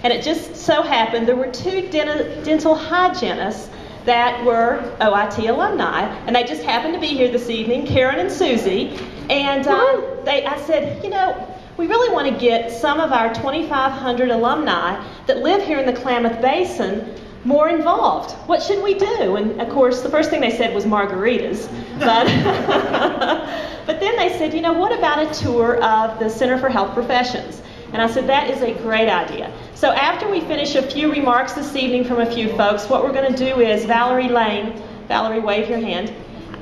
And it just so happened there were two dental hygienists that were OIT alumni, and they just happened to be here this evening, Karen and Susie. And I said, you know, we really want to get some of our 2,500 alumni that live here in the Klamath Basin more involved. What should we do? And of course, the first thing they said was margaritas. But, but then they said, you know, what about a tour of the Center for Health Professions? And I said, that is a great idea. So after we finish a few remarks this evening from a few folks, what we're going to do is Valerie Lane, Valerie, wave your hand.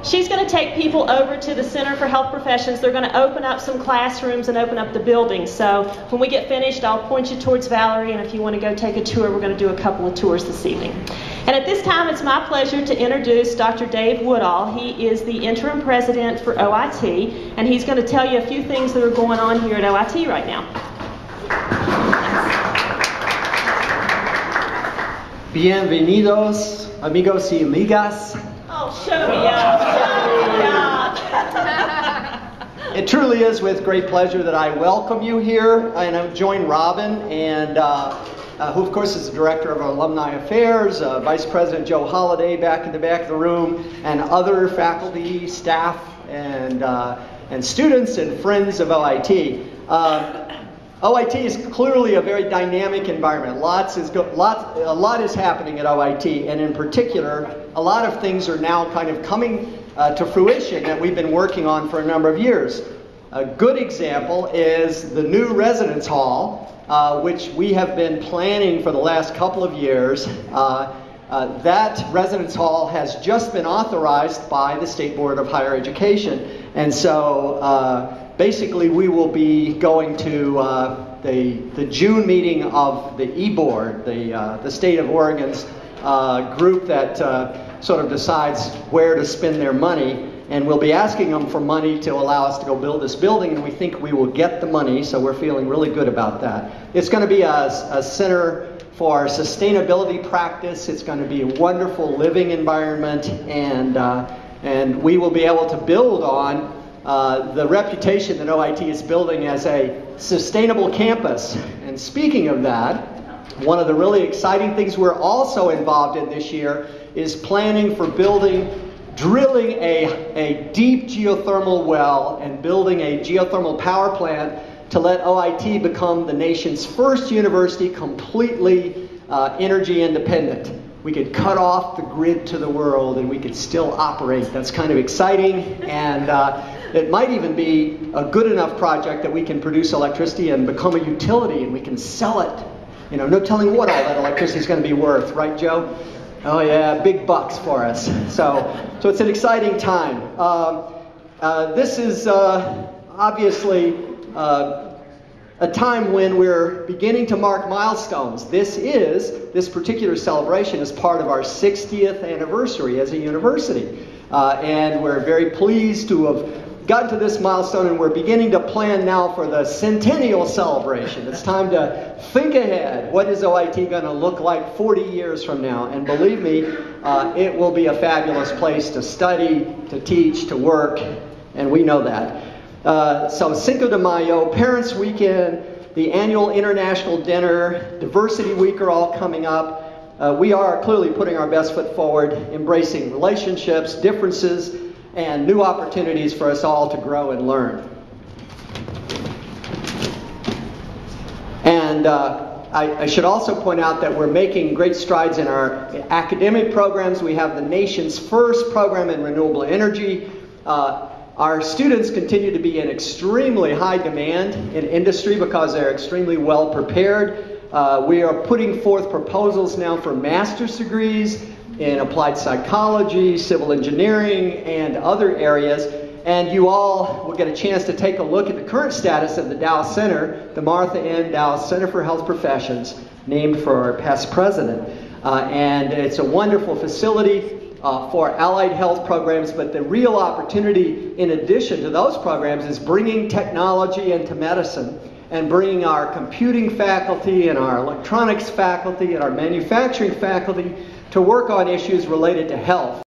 She's going to take people over to the Center for Health Professions. They're going to open up some classrooms and open up the building. So when we get finished, I'll point you towards Valerie, and if you want to go take a tour, we're going to do a couple of tours this evening. And at this time, it's my pleasure to introduce Dr. Dave Woodall. He is the interim president for OIT, and he's going to tell you a few things that are going on here at OIT right now. Bienvenidos, amigos y amigas. Oh, show me up. Show me up. It truly is with great pleasure that I welcome you here, and I'm joined Robin, and who of course is the director of our Alumni Affairs, Vice President Joe Holliday back in the back of the room, and other faculty, staff, and students and friends of OIT. OIT is clearly a very dynamic environment. A lot is happening at OIT, and in particular, a lot of things are now kind of coming to fruition that we've been working on for a number of years. A good example is the new residence hall, which we have been planning for the last couple of years. That residence hall has just been authorized by the State Board of Higher Education, and so basically, we will be going to the June meeting of the E-Board, the state of Oregon's group that sort of decides where to spend their money, and we'll be asking them for money to allow us to go build this building, and we think we will get the money, so we're feeling really good about that. It's going to be a center for sustainability practice. It's going to be a wonderful living environment, and we will be able to build on the reputation that OIT is building as a sustainable campus. And speaking of that, one of the really exciting things we're also involved in this year is planning for drilling a deep geothermal well and building a geothermal power plant to let OIT become the nation's first university completely energy independent. We could cut off the grid to the world and we could still operate. That's kind of exciting, and it might even be a good enough project that we can produce electricity and become a utility and we can sell it. You know, no telling what all that electricity is going to be worth, right, Joe? Oh yeah, big bucks for us. So it's an exciting time. This is obviously a time when we're beginning to mark milestones. This particular celebration is part of our 60th anniversary as a university. And we're very pleased to have gotten to this milestone, and we're beginning to plan now for the centennial celebration. It's time to think ahead. What is OIT going to look like 40 years from now? And believe me, it will be a fabulous place to study, to teach, to work, and we know that. So Cinco de Mayo, Parents Weekend, the annual International Dinner, Diversity Week are all coming up. We are clearly putting our best foot forward, embracing relationships, differences, and new opportunities for us all to grow and learn. And I should also point out that we're making great strides in our academic programs. We have the nation's first program in renewable energy. Our students continue to be in extremely high demand in industry because they're extremely well prepared. We are putting forth proposals now for master's degrees in applied psychology, civil engineering, and other areas. And you all will get a chance to take a look at the current status of the Dow Center, the Martha N. Dow Center for Health Professions, named for our past president. And it's a wonderful facility for allied health programs, but the real opportunity in addition to those programs is bringing technology into medicine and bringing our computing faculty and our electronics faculty and our manufacturing faculty to work on issues related to health.